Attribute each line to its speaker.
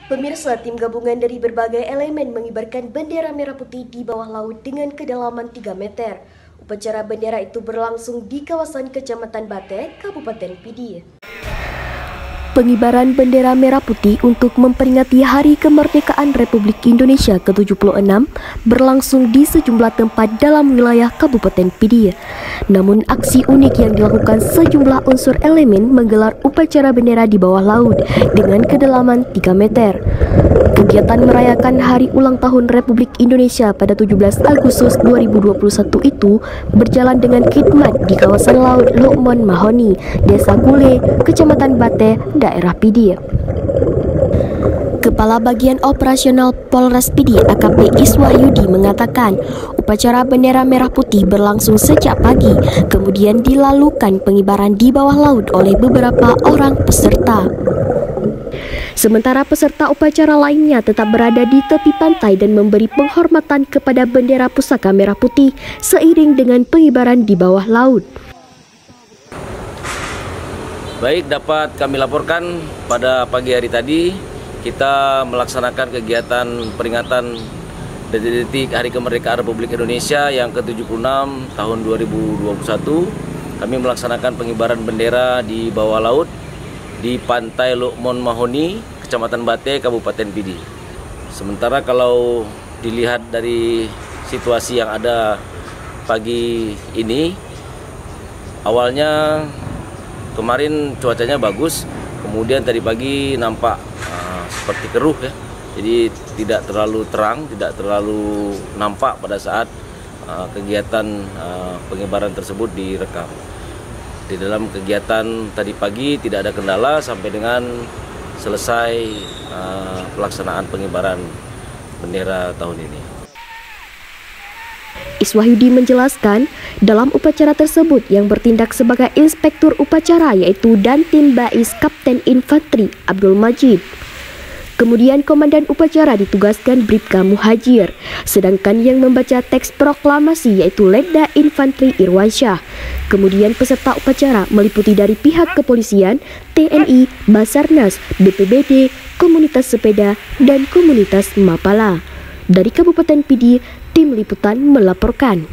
Speaker 1: Pemirsa, tim gabungan dari berbagai elemen mengibarkan bendera merah putih di bawah laut dengan kedalaman 3 meter. Upacara bendera itu berlangsung di kawasan Kecamatan Bate, Kabupaten Pidi. Pengibaran bendera merah putih untuk memperingati Hari Kemerdekaan Republik Indonesia ke-76 berlangsung di sejumlah tempat dalam wilayah Kabupaten Pidi. Namun aksi unik yang dilakukan sejumlah unsur elemen menggelar upacara bendera di bawah laut dengan kedalaman 3 meter. Kegiatan merayakan Hari Ulang Tahun Republik Indonesia pada 17 Agustus 2021 itu berjalan dengan khidmat di kawasan Laut Lukmon Mahoni, Desa Gule, Kecamatan Bate, daerah Pidi. Kepala Bagian Operasional Polres Pidi AKP Iswahyudi mengatakan upacara bendera merah putih berlangsung sejak pagi, kemudian dilakukan pengibaran di bawah laut oleh beberapa orang peserta. Sementara peserta upacara lainnya tetap berada di tepi pantai dan memberi penghormatan kepada bendera pusaka merah putih seiring dengan pengibaran di bawah laut.
Speaker 2: Baik, dapat kami laporkan pada pagi hari tadi kita melaksanakan kegiatan peringatan detik-detik Hari Kemerdekaan Republik Indonesia yang ke-76 tahun 2021. Kami melaksanakan pengibaran bendera di bawah laut di Pantai Lukmon Mahoni, Kecamatan Bate, Kabupaten Pidi. Sementara kalau dilihat dari situasi yang ada pagi ini, awalnya kemarin cuacanya bagus, kemudian tadi pagi nampak seperti keruh ya. Jadi tidak terlalu terang, tidak terlalu nampak pada saat kegiatan pengibaran tersebut direkam. Di dalam kegiatan tadi pagi tidak ada kendala sampai dengan selesai pelaksanaan pengibaran bendera tahun ini.
Speaker 1: Iswahyudi menjelaskan, dalam upacara tersebut yang bertindak sebagai inspektur upacara yaitu Dantim Bais Kapten Infanteri Abdul Majid. Kemudian komandan upacara ditugaskan Bribka Muhajir, sedangkan yang membaca teks proklamasi yaitu Letda Infanteri Irwansyah. Kemudian peserta upacara meliputi dari pihak kepolisian, TNI, Basarnas, BPBD, komunitas sepeda, dan komunitas Mapala. Dari Kabupaten Pidi, tim liputan melaporkan.